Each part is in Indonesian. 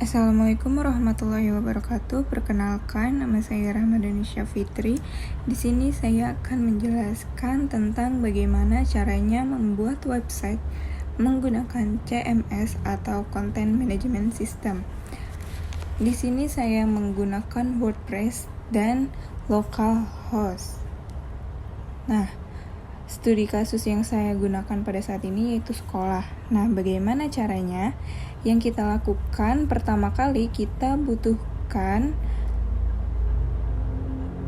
Assalamualaikum warahmatullahi wabarakatuh. Perkenalkan, nama saya Ramadhani Syafitri. Di sini saya akan menjelaskan tentang bagaimana caranya membuat website menggunakan CMS atau Content Management System. Di sini saya menggunakan WordPress dan localhost. Nah, studi kasus yang saya gunakan pada saat ini yaitu sekolah. Nah, bagaimana caranya? Yang kita lakukan, pertama kali kita butuhkan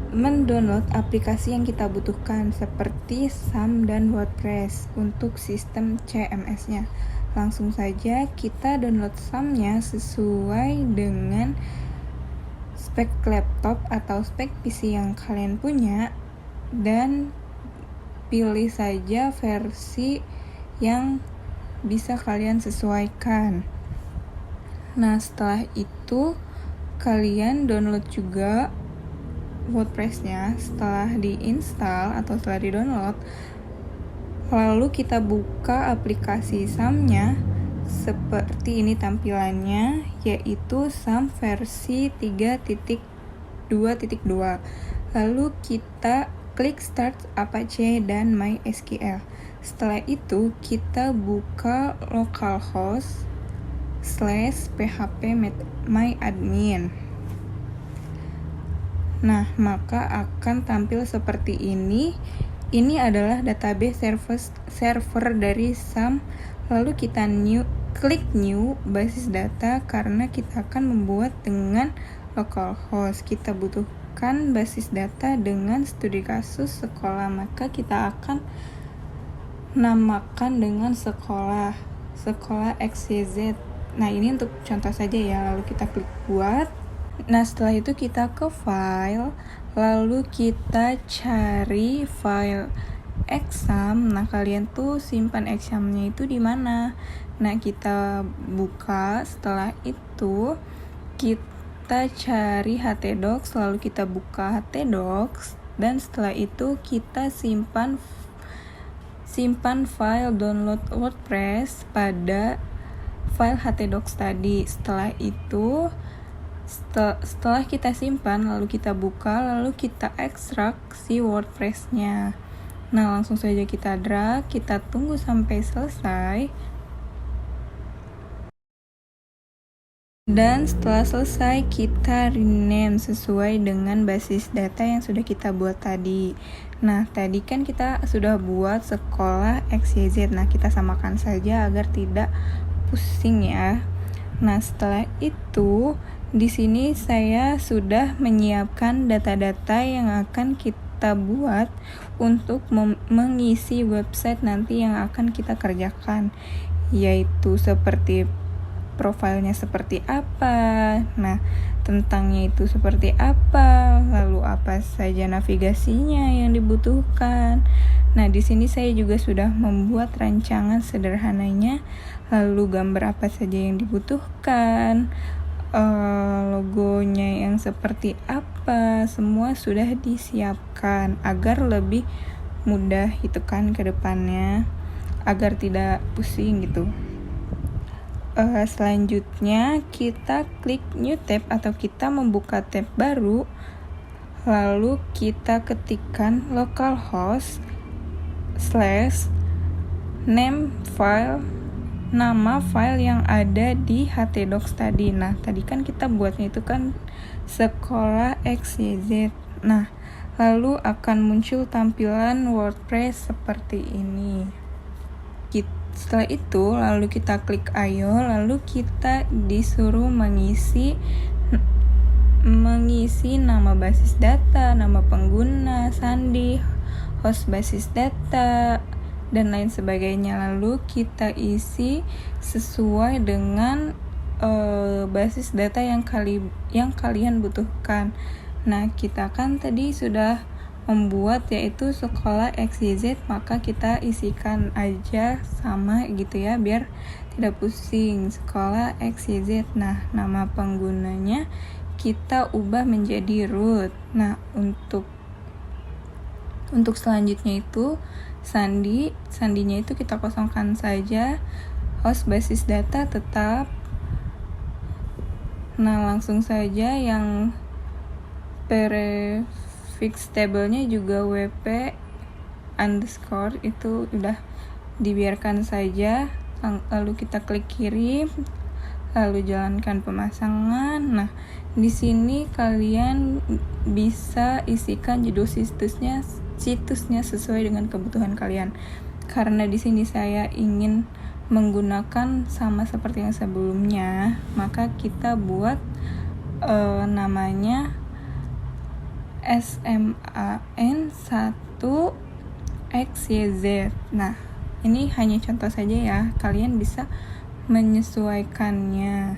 mendownload aplikasi yang kita butuhkan seperti SAM dan WordPress untuk sistem CMS-nya. Langsung saja kita download SAM-nya sesuai dengan spek laptop atau spek PC yang kalian punya dan pilih saja versi yang bisa kalian sesuaikan. Nah, setelah itu kalian download juga WordPress-nya. Setelah diinstal atau setelah di-download, lalu kita buka aplikasi SAM-nya. Seperti ini tampilannya, yaitu SAM versi 3.2.2. Lalu kita klik Start Apache dan MySQL. Setelah itu kita buka localhost /php-myadmin. Nah, maka akan tampil seperti ini. Ini adalah database server dari SAM. Lalu kita klik new basis data karena kita akan membuat dengan localhost. Kita butuhkan basis data dengan studi kasus sekolah, maka kita akan namakan dengan sekolah XYZ. Nah, ini untuk contoh saja ya. Lalu kita klik buat. Nah, setelah itu kita ke file, lalu kita cari file exam. Nah, kalian tuh simpan examnya itu di mana? Nah, kita buka. Setelah itu kita cari htdocs, lalu kita buka htdocs, dan setelah itu kita simpan file download WordPress pada file htdocs tadi. Setelah itu, setelah kita simpan, lalu kita buka, lalu kita ekstrak si WordPress-nya. Nah, langsung saja kita drag, kita tunggu sampai selesai. Dan setelah selesai, kita rename sesuai dengan basis data yang sudah kita buat tadi. Nah, tadi kan kita sudah buat sekolah XYZ. Nah, kita samakan saja agar tidak pusing ya. Nah, setelah itu di sini saya sudah menyiapkan data-data yang akan kita buat untuk mengisi website nanti yang akan kita kerjakan, yaitu seperti profilnya seperti apa, nah tentangnya itu seperti apa, lalu apa saja navigasinya yang dibutuhkan. Nah, di sini saya juga sudah membuat rancangan sederhananya, lalu gambar apa saja yang dibutuhkan, logonya yang seperti apa, semua sudah disiapkan agar lebih mudah itu kan ke depannya, agar tidak pusing gitu. Selanjutnya kita klik new tab atau kita membuka tab baru, lalu kita ketikkan localhost /name file, nama file yang ada di htdocs tadi. Nah, tadi kan kita buatnya itu kan sekolah XYZ. Nah, lalu akan muncul tampilan WordPress seperti ini. Setelah itu, lalu kita klik ayo, lalu kita disuruh mengisi nama basis data, nama pengguna, sandi, host basis data, dan lain sebagainya. Lalu kita isi sesuai dengan basis data yang kalian butuhkan. Nah, kita kan tadi sudah membuat yaitu sekolah XYZ, maka kita isikan aja sama gitu ya, biar tidak pusing, sekolah XYZ. Nah, nama penggunanya kita ubah menjadi root. Nah, untuk selanjutnya itu sandinya itu kita kosongkan saja. Host basis data tetap Nah, langsung saja yang prefix table-nya juga WP underscore itu udah dibiarkan saja. Lalu kita klik kirim, lalu jalankan pemasangan. Nah, di sini kalian bisa isikan judul situsnya sesuai dengan kebutuhan kalian. Karena di sini saya ingin menggunakan sama seperti yang sebelumnya, maka kita buat namanya SMAN1XYZ. Nah, ini hanya contoh saja ya, kalian bisa menyesuaikannya.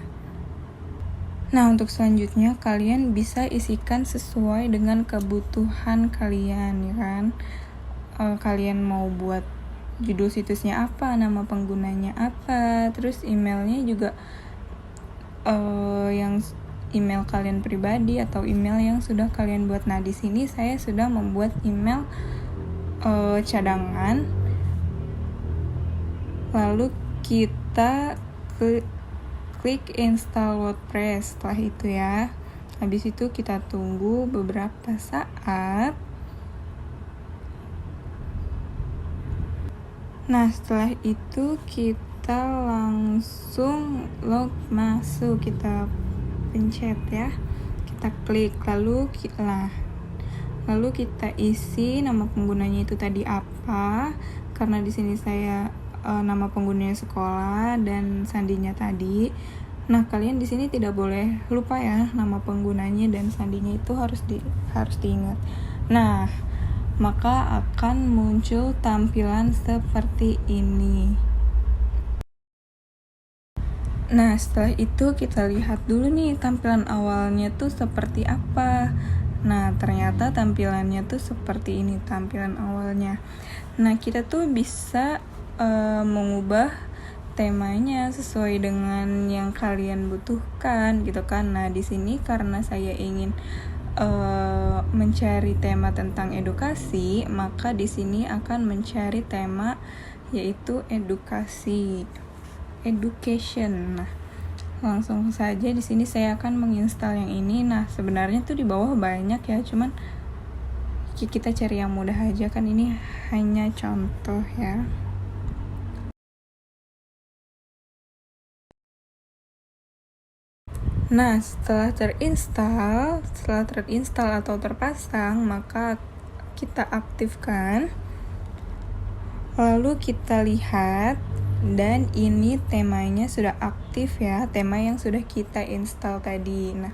Nah, untuk selanjutnya kalian bisa isikan sesuai dengan kebutuhan kalian, ya kan? Kalian mau buat judul situsnya apa, nama penggunanya apa, terus emailnya juga yang email kalian pribadi atau email yang sudah kalian buat. Nah, di sini saya sudah membuat email cadangan. Lalu kita klik install WordPress. Setelah itu ya, habis itu kita tunggu beberapa saat. Nah, setelah itu kita langsung log masuk, kita pencet ya, kita klik, lalu kita isi nama penggunanya itu tadi apa. Karena di sini saya nama penggunanya sekolah dan sandinya tadi. Nah, kalian di sini tidak boleh lupa ya, nama penggunanya dan sandinya itu harus diingat. Nah, maka akan muncul tampilan seperti ini. Nah, setelah itu kita lihat dulu nih tampilan awalnya tuh seperti apa. Nah, ternyata tampilannya tuh seperti ini tampilan awalnya. Nah, kita tuh bisa mengubah temanya sesuai dengan yang kalian butuhkan gitu kan. Nah, di sini karena saya ingin mencari tema tentang edukasi, maka di sini akan mencari tema yaitu education. Nah, langsung saja di sini saya akan menginstal yang ini. Nah, sebenarnya tuh di bawah banyak ya, cuman kita cari yang mudah aja, kan ini hanya contoh ya. Nah, setelah terinstall atau terpasang, maka kita aktifkan. Lalu kita lihat, dan ini temanya sudah aktif ya, tema yang sudah kita install tadi. Nah,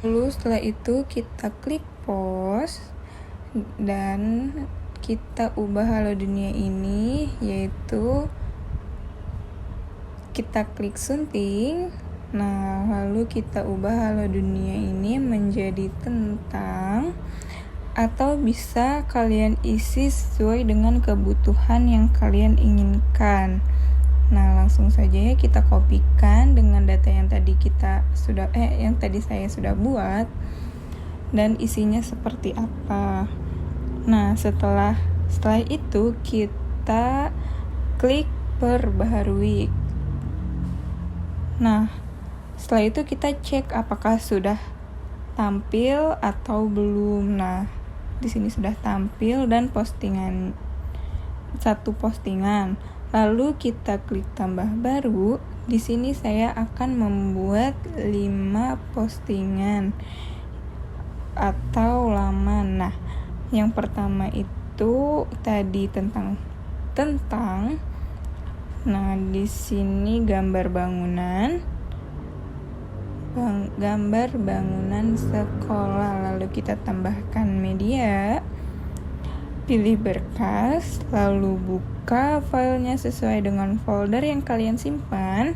lalu setelah itu kita klik post dan kita ubah Halo Dunia ini, yaitu kita klik sunting. Nah, lalu kita ubah Halo Dunia ini menjadi tentang, atau bisa kalian isi sesuai dengan kebutuhan yang kalian inginkan. Nah, langsung saja ya kita kopikan dengan data yang tadi saya sudah buat, dan isinya seperti apa. Nah, setelah itu kita klik perbaharui. Nah, setelah itu kita cek apakah sudah tampil atau belum. Nah, di sini sudah tampil dan satu postingan. Lalu kita klik tambah baru. Di sini saya akan membuat 5 postingan atau laman. Nah, yang pertama itu tadi tentang. Nah, di sini gambar bangunan sekolah. Lalu kita tambahkan media, pilih berkas, lalu buka filenya sesuai dengan folder yang kalian simpan.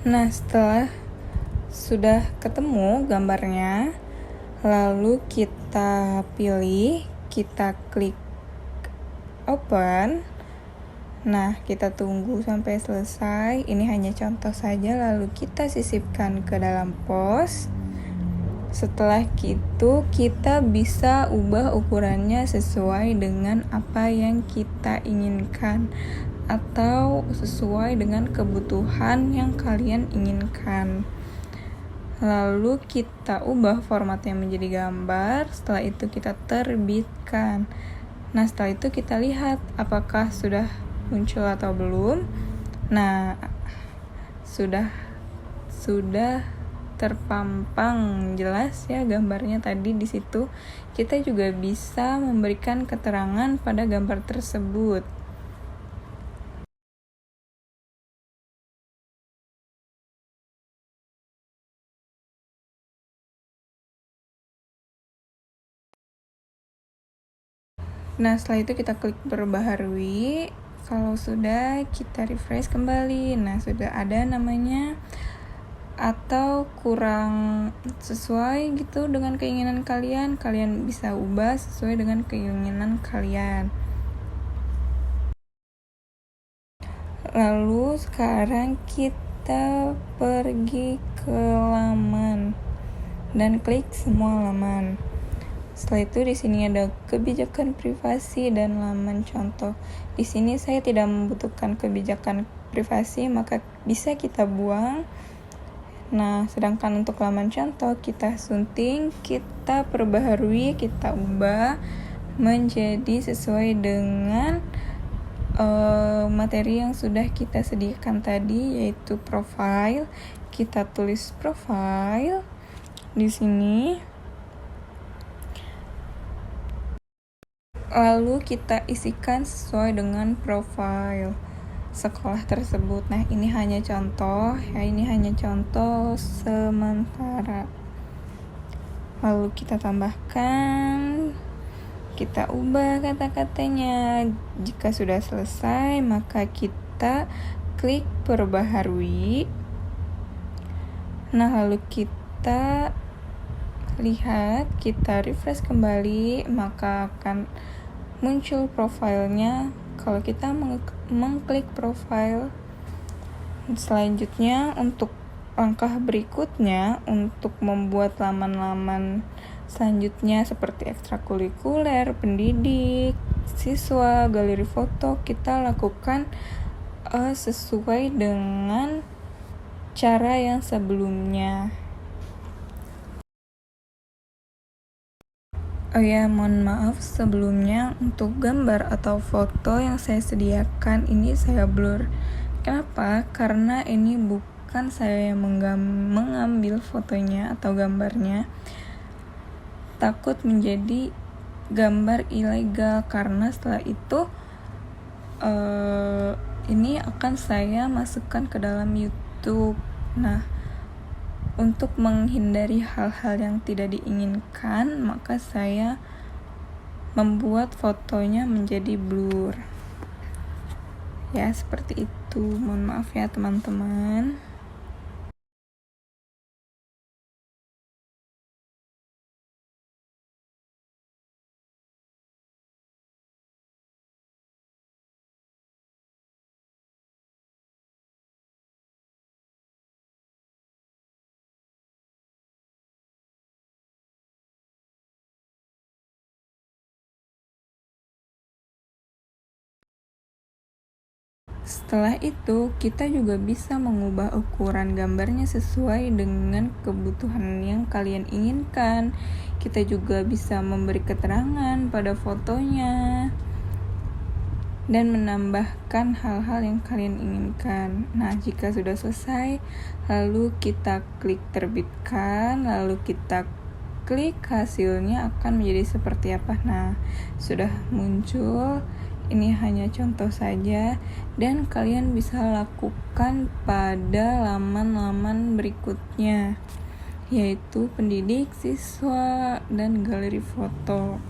Nah, setelah sudah ketemu gambarnya, lalu kita pilih, kita klik open. Nah, kita tunggu sampai selesai. Ini hanya contoh saja, lalu kita sisipkan ke dalam pos. Setelah itu kita bisa ubah ukurannya sesuai dengan apa yang kita inginkan atau sesuai dengan kebutuhan yang kalian inginkan. Lalu kita ubah formatnya menjadi gambar, setelah itu kita terbitkan. Nah, setelah itu kita lihat apakah sudah muncul atau belum. Nah, sudah terpampang jelas ya gambarnya tadi di situ. Kita juga bisa memberikan keterangan pada gambar tersebut. Nah, setelah itu kita klik perbaharui. Kalau sudah, kita refresh kembali. Nah, sudah ada namanya. Atau kurang sesuai gitu dengan keinginan kalian, kalian bisa ubah sesuai dengan keinginan kalian. Lalu sekarang kita pergi ke laman dan klik semua laman. Setelah itu di sini ada kebijakan privasi dan laman contoh. Di sini saya tidak membutuhkan kebijakan privasi, maka bisa kita buang. Nah, sedangkan untuk laman contoh kita sunting, kita perbaharui, kita ubah menjadi sesuai dengan materi yang sudah kita sediakan tadi, yaitu profile. Kita tulis profile di sini. Lalu kita isikan sesuai dengan profile sekolah tersebut. Nah, ini hanya contoh ya, ini hanya contoh sementara. Lalu kita tambahkan, kita ubah kata-katanya. Jika sudah selesai, maka kita klik perbaharui. Nah, lalu kita lihat, kita refresh kembali, maka akan muncul profilnya. Kalau kita mengklik profile, selanjutnya untuk langkah berikutnya untuk membuat laman-laman selanjutnya seperti ekstrakurikuler, pendidik, siswa, galeri foto, kita lakukan sesuai dengan cara yang sebelumnya. Oh ya, mohon maaf sebelumnya, untuk gambar atau foto yang saya sediakan ini saya blur. Kenapa? Karena ini bukan saya yang mengambil fotonya atau gambarnya. Takut menjadi gambar ilegal, karena setelah itu ini akan saya masukkan ke dalam YouTube. Nah, untuk menghindari hal-hal yang tidak diinginkan, maka saya membuat fotonya menjadi blur. Ya, seperti itu. Mohon maaf ya teman-teman. Setelah itu, kita juga bisa mengubah ukuran gambarnya sesuai dengan kebutuhan yang kalian inginkan. Kita juga bisa memberi keterangan pada fotonya dan menambahkan hal-hal yang kalian inginkan. Nah, jika sudah selesai, lalu kita klik terbitkan, lalu kita klik hasilnya akan menjadi seperti apa. Nah, sudah muncul. Ini hanya contoh saja, dan kalian bisa lakukan pada laman-laman berikutnya, yaitu pendidik, siswa, dan galeri foto.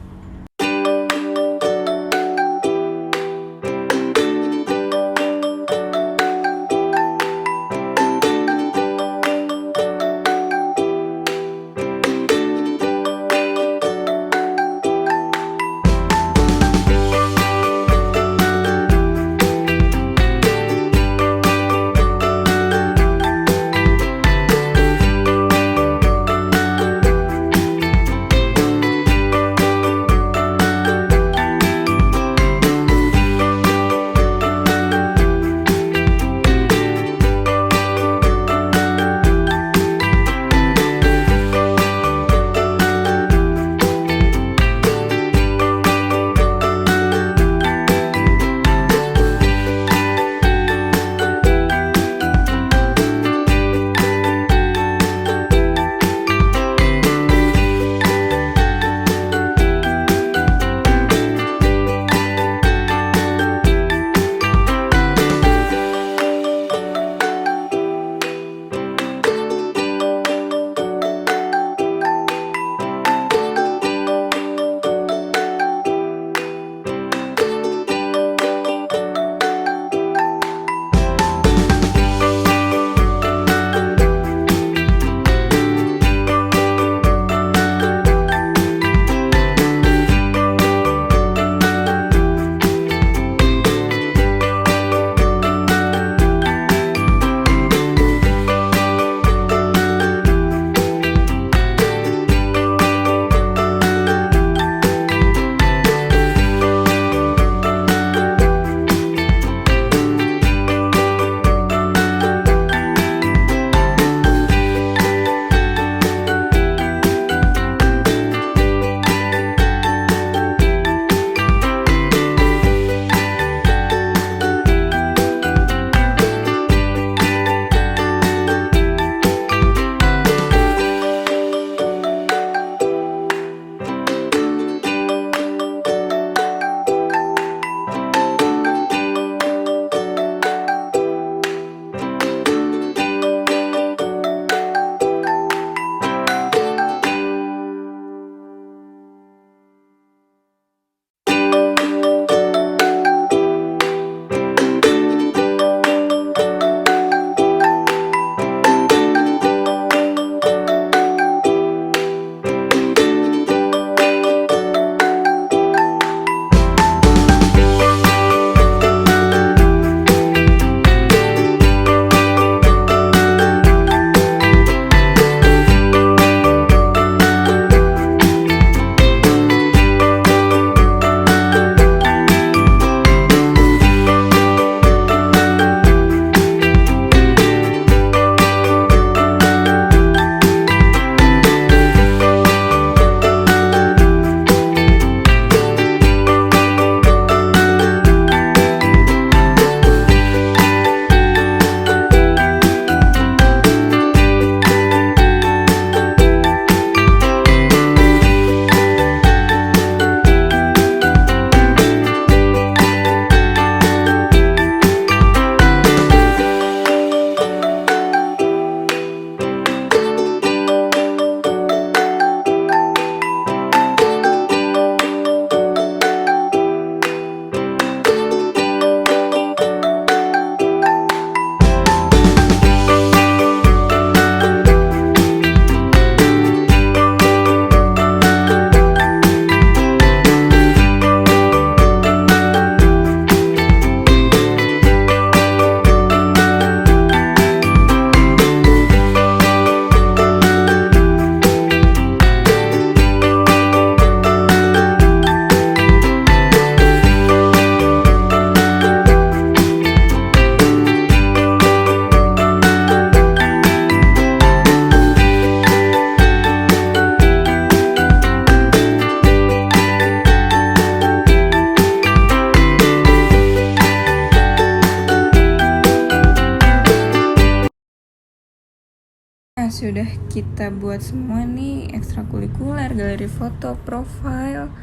sudah kita buat semua nih, ekstrakurikuler, galeri foto, profil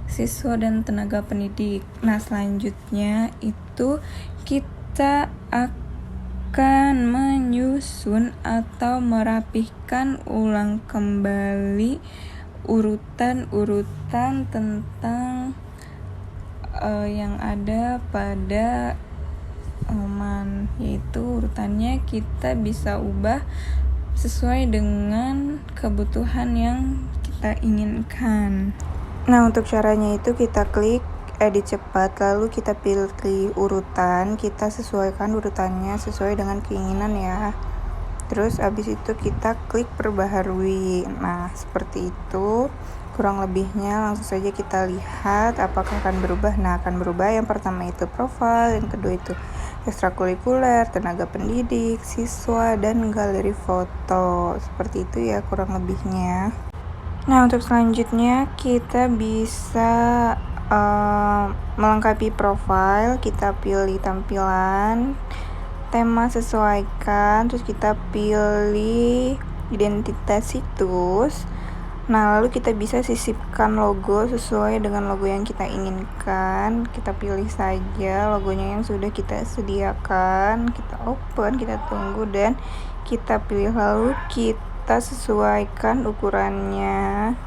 siswa dan tenaga pendidik. Nah, selanjutnya itu kita akan menyusun atau merapihkan ulang kembali urutan-urutan tentang yang ada pada halaman, yaitu urutannya kita bisa ubah sesuai dengan kebutuhan yang kita inginkan. Nah, untuk caranya itu kita klik edit cepat, lalu kita pilih urutan, kita sesuaikan urutannya sesuai dengan keinginan ya. Terus abis itu kita klik perbaharui. Nah, seperti itu kurang lebihnya. Langsung saja kita lihat apakah akan berubah. Nah, akan berubah. Yang pertama itu profil, yang kedua itu ekstrakurikuler, tenaga pendidik, siswa, dan galeri foto. Seperti itu ya kurang lebihnya. Nah, untuk selanjutnya kita bisa melengkapi profil. Kita pilih tampilan, tema sesuaikan, terus kita pilih identitas situs. Nah, lalu kita bisa sisipkan logo sesuai dengan logo yang kita inginkan. Kita pilih saja logonya yang sudah kita sediakan, kita open, kita tunggu, dan kita pilih, lalu kita sesuaikan ukurannya.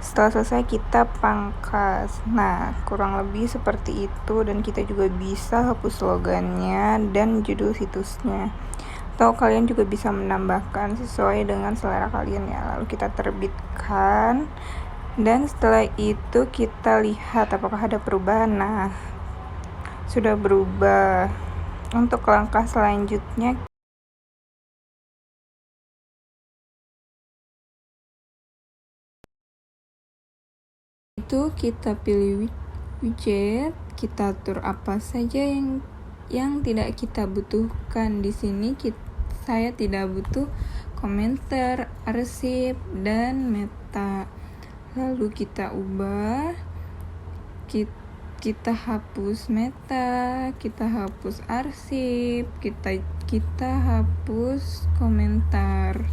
Setelah selesai kita pangkas. Nah, kurang lebih seperti itu, dan kita juga bisa hapus slogannya dan judul situsnya. Atau kalian juga bisa menambahkan sesuai dengan selera kalian ya. Lalu kita terbitkan, dan setelah itu kita lihat apakah ada perubahan. Nah, sudah berubah. Untuk langkah selanjutnya itu kita pilih widget, kita atur apa saja yang tidak kita butuhkan. Di sini saya tidak butuh komentar, arsip, dan meta. Lalu kita ubah, kita hapus meta, kita hapus arsip, kita hapus komentar.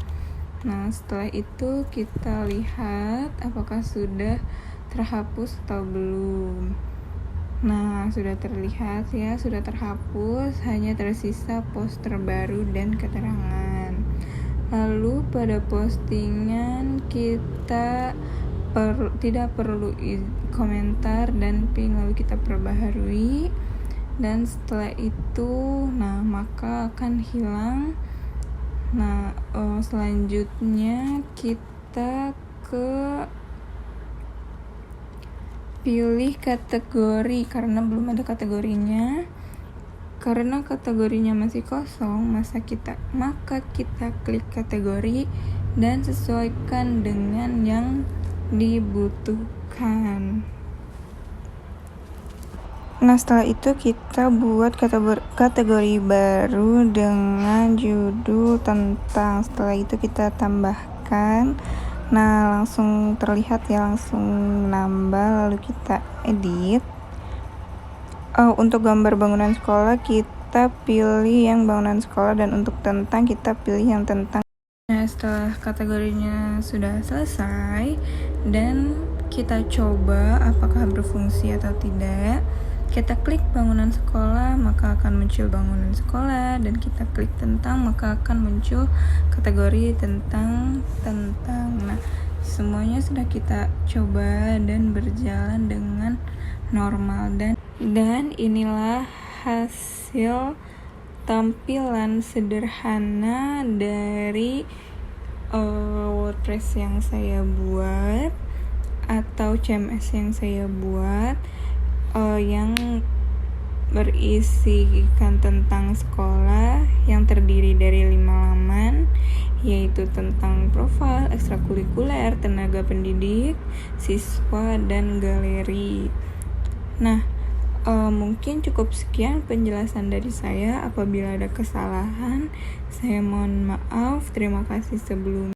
Nah, setelah itu kita lihat apakah sudah terhapus atau belum. Nah, sudah terlihat ya, sudah terhapus, hanya tersisa poster baru dan keterangan. Lalu pada postingan kita tidak perlu komentar dan pin, lalu kita perbaharui, dan setelah itu maka akan hilang. Nah, selanjutnya kita ke pilih kategori, karena belum ada kategorinya. Karena kategorinya masih kosong, maka kita klik kategori dan sesuaikan dengan yang dibutuhkan. Nah, setelah itu kita buat kategori baru dengan judul tentang. Setelah itu kita tambahkan. Nah, langsung terlihat ya, langsung nambah. Lalu kita edit. Untuk gambar bangunan sekolah kita pilih yang bangunan sekolah, dan untuk tentang kita pilih yang tentang. Nah, setelah kategorinya sudah selesai dan kita coba apakah berfungsi atau tidak, kita klik bangunan sekolah maka akan muncul bangunan sekolah, dan kita klik tentang maka akan muncul kategori tentang. Nah, semuanya sudah kita coba dan berjalan dengan normal, dan inilah hasil tampilan sederhana dari WordPress yang saya buat atau CMS yang saya buat, yang berisikan tentang sekolah, yang terdiri dari 5 halaman, yaitu tentang profil, ekstrakurikuler, tenaga pendidik, siswa, dan galeri. Nah, mungkin cukup sekian penjelasan dari saya. Apabila ada kesalahan, saya mohon maaf. Terima kasih sebelumnya.